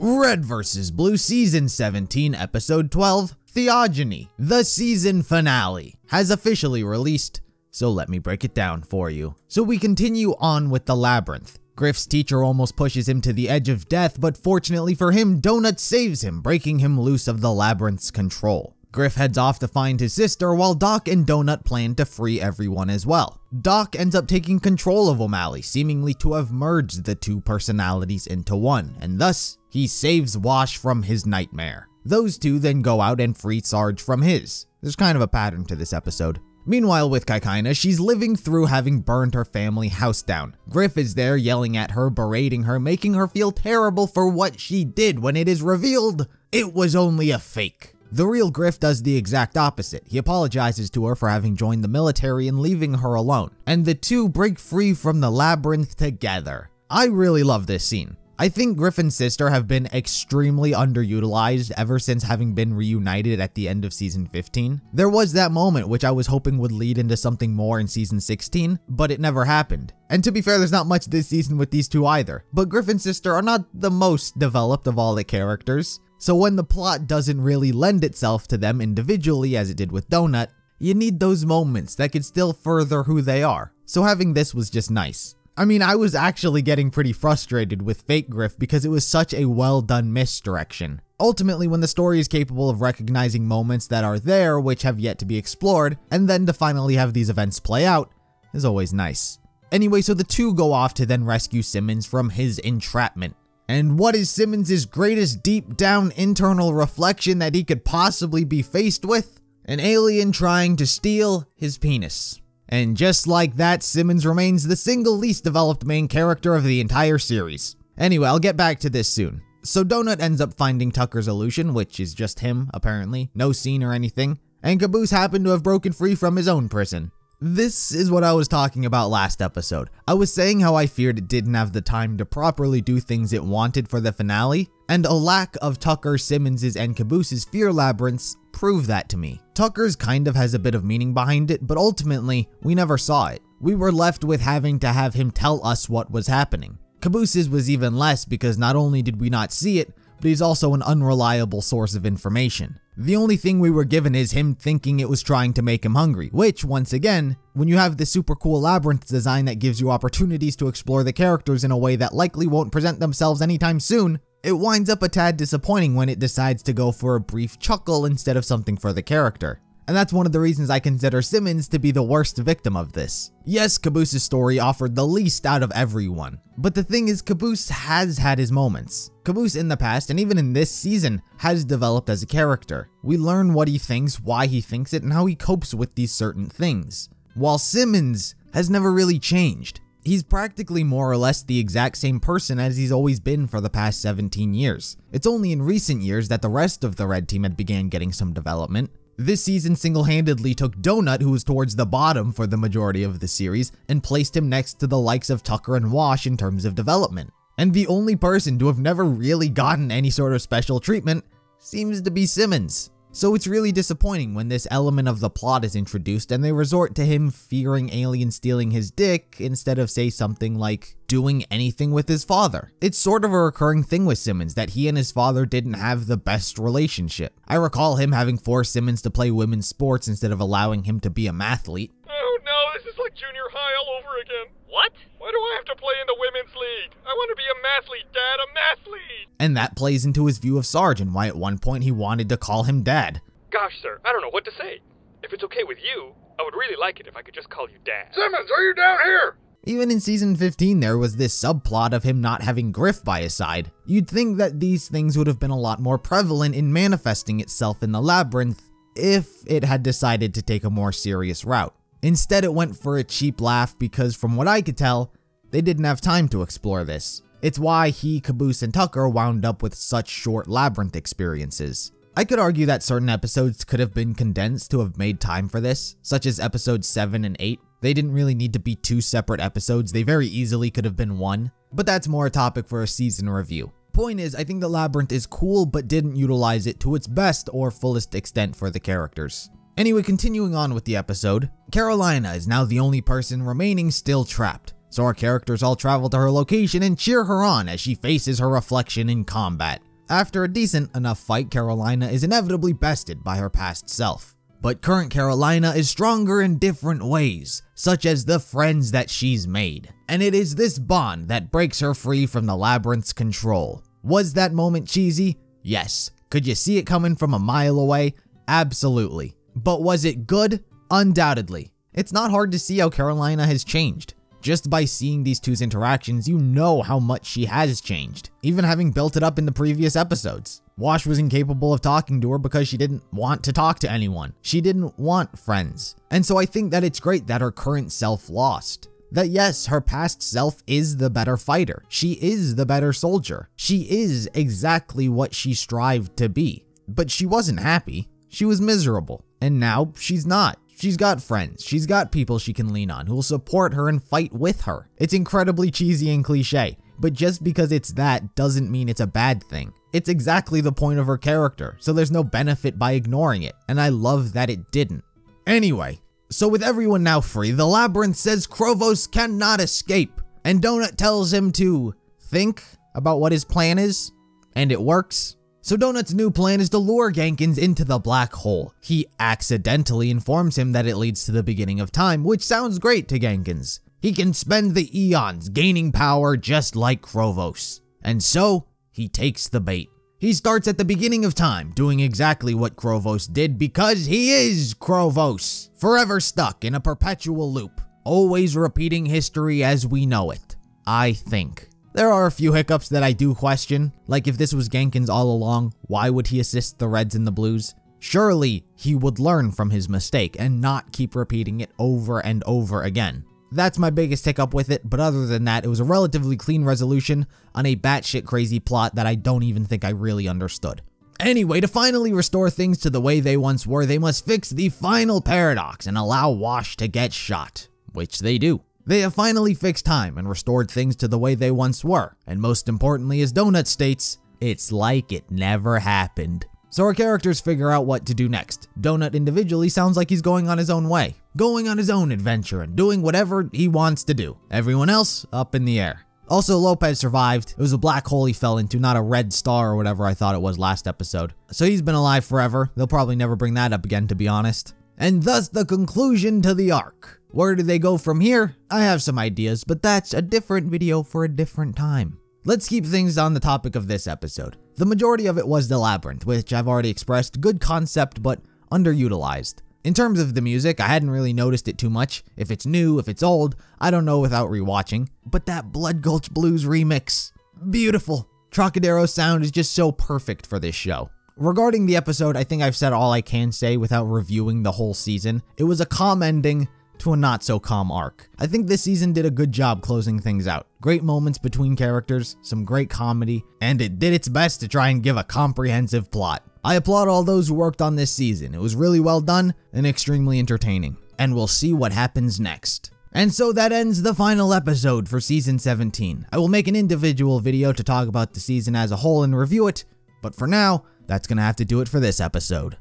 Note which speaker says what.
Speaker 1: Red vs. Blue Season 17, Episode 12, Theogeny, the season finale, has officially released, so let me break it down for you. So we continue on with the labyrinth. Griff's teacher almost pushes him to the edge of death, but fortunately for him, Donut saves him, breaking him loose of the labyrinth's control. Griff heads off to find his sister, while Doc and Donut plan to free everyone as well. Doc ends up taking control of O'Malley, seemingly to have merged the two personalities into one, and thus, he saves Wash from his nightmare. Those two then go out and free Sarge from his. There's kind of a pattern to this episode. Meanwhile with Kaikaina, she's living through having burned her family house down. Griff is there yelling at her, berating her, making her feel terrible for what she did when it is revealed it was only a fake. The real Griff does the exact opposite. He apologizes to her for having joined the military and leaving her alone, and the two break free from the labyrinth together. I really love this scene. I think Griffins Sister have been extremely underutilized ever since having been reunited at the end of season 15. There was that moment which I was hoping would lead into something more in season 16, but it never happened. And to be fair, there's not much this season with these two either, but Griffins Sister are not the most developed of all the characters. So when the plot doesn't really lend itself to them individually as it did with Donut, you need those moments that could still further who they are. So having this was just nice. I mean, I was actually getting pretty frustrated with fake Griff because it was such a well done misdirection. Ultimately, when the story is capable of recognizing moments that are there which have yet to be explored, and then to finally have these events play out, is always nice. Anyway, so the two go off to then rescue Simmons from his entrapment. And what is Simmons' greatest deep down internal reflection that he could possibly be faced with? An alien trying to steal his penis. And just like that, Simmons remains the single least developed main character of the entire series. Anyway, I'll get back to this soon. So Donut ends up finding Tucker's illusion, which is just him, apparently. No scene or anything. And Caboose happened to have broken free from his own prison. This is what I was talking about last episode. I was saying how I feared it didn't have the time to properly do things it wanted for the finale, and a lack of Tucker, Simmons's, and Caboose's fear labyrinths proved that to me. Tucker's kind of has a bit of meaning behind it, but ultimately, we never saw it. We were left with having to have him tell us what was happening. Caboose's was even less because not only did we not see it, but he's also an unreliable source of information. The only thing we were given is him thinking it was trying to make him hungry, which, once again, when you have this super cool labyrinth design that gives you opportunities to explore the characters in a way that likely won't present themselves anytime soon, it winds up a tad disappointing when it decides to go for a brief chuckle instead of something for the character. And that's one of the reasons I consider Simmons to be the worst victim of this. Yes, Caboose's story offered the least out of everyone, but the thing is, Caboose has had his moments. Caboose in the past, and even in this season, has developed as a character. We learn what he thinks, why he thinks it, and how he copes with these certain things. While Simmons has never really changed. He's practically more or less the exact same person as he's always been for the past 17 years. It's only in recent years that the rest of the Red Team had began getting some development. This season single-handedly took Donut, who was towards the bottom for the majority of the series, and placed him next to the likes of Tucker and Wash in terms of development. And the only person to have never really gotten any sort of special treatment seems to be Simmons. So it's really disappointing when this element of the plot is introduced and they resort to him fearing aliens stealing his dick instead of, say, something like doing anything with his father. It's sort of a recurring thing with Simmons that he and his father didn't have the best relationship. I recall him having forced Simmons to play women's sports instead of allowing him to be a mathlete.
Speaker 2: Oh no, this is like junior high all over again. What? Why do I have to play in the women's league? I want to be a mathlete, Dad, a mathlete!
Speaker 1: And that plays into his view of Sarge and why at one point he wanted to call him Dad.
Speaker 2: Gosh, sir, I don't know what to say. If it's okay with you, I would really like it if I could just call you Dad.
Speaker 3: Simmons, are you down here?
Speaker 1: Even in season 15, there was this subplot of him not having Griff by his side. You'd think that these things would have been a lot more prevalent in manifesting itself in the labyrinth if it had decided to take a more serious route. Instead, it went for a cheap laugh because, from what I could tell, they didn't have time to explore this. It's why he, Caboose, and Tucker wound up with such short labyrinth experiences. I could argue that certain episodes could have been condensed to have made time for this, such as episodes 7 and 8. They didn't really need to be two separate episodes, they very easily could have been one, but that's more a topic for a season review. Point is, I think the labyrinth is cool but didn't utilize it to its best or fullest extent for the characters. Anyway, continuing on with the episode, Carolina is now the only person remaining still trapped, so our characters all travel to her location and cheer her on as she faces her reflection in combat. After a decent enough fight, Carolina is inevitably bested by her past self. But current Carolina is stronger in different ways, such as the friends that she's made. And it is this bond that breaks her free from the labyrinth's control. Was that moment cheesy? Yes. Could you see it coming from a mile away? Absolutely. But was it good? Undoubtedly. It's not hard to see how Carolina has changed. Just by seeing these two's interactions, you know how much she has changed, even having built it up in the previous episodes. Wash was incapable of talking to her because she didn't want to talk to anyone. She didn't want friends. And so I think that it's great that her current self lost. That yes, her past self is the better fighter. She is the better soldier. She is exactly what she strived to be. But she wasn't happy. She was miserable. And now she's not. She's got friends. She's got people she can lean on who will support her and fight with her. It's incredibly cheesy and cliche, but just because it's that doesn't mean it's a bad thing. It's exactly the point of her character, so there's no benefit by ignoring it, and I love that it didn't. Anyway, so with everyone now free, the labyrinth says Krovos cannot escape, and Donut tells him to think about what his plan is, and it works. So Donut's new plan is to lure Genkins into the black hole. He accidentally informs him that it leads to the beginning of time, which sounds great to Genkins. He can spend the eons gaining power just like Krovos. And so, he takes the bait. He starts at the beginning of time, doing exactly what Krovos did because he is Krovos. Forever stuck in a perpetual loop, always repeating history as we know it, I think. There are a few hiccups that I do question, like if this was Genkins all along, why would he assist the Reds and the Blues? Surely he would learn from his mistake and not keep repeating it over and over again. That's my biggest hiccup with it, but other than that, it was a relatively clean resolution on a batshit crazy plot that I don't even think I really understood. Anyway, to finally restore things to the way they once were, they must fix the final paradox and allow Wash to get shot, which they do. They have finally fixed time and restored things to the way they once were, and most importantly, as Donut states, it's like it never happened. So our characters figure out what to do next. Donut individually sounds like he's going on his own way, going on his own adventure and doing whatever he wants to do. Everyone else, up in the air. Also, Lopez survived. It was a black hole he fell into, not a red star or whatever I thought it was last episode. So he's been alive forever. They'll probably never bring that up again, to be honest. And thus the conclusion to the arc. Where do they go from here? I have some ideas, but that's a different video for a different time. Let's keep things on the topic of this episode. The majority of it was the labyrinth, which I've already expressed, good concept, but underutilized. In terms of the music, I hadn't really noticed it too much. If it's new, if it's old, I don't know without rewatching. But that Blood Gulch Blues remix, beautiful. Trocadero's sound is just so perfect for this show. Regarding the episode, I think I've said all I can say without reviewing the whole season. It was a calm ending to a not-so-calm arc. I think this season did a good job closing things out. Great moments between characters, some great comedy, and it did its best to try and give a comprehensive plot. I applaud all those who worked on this season. It was really well done and extremely entertaining. And we'll see what happens next. And so that ends the final episode for Season 17. I will make an individual video to talk about the season as a whole and review it, but for now, that's gonna have to do it for this episode.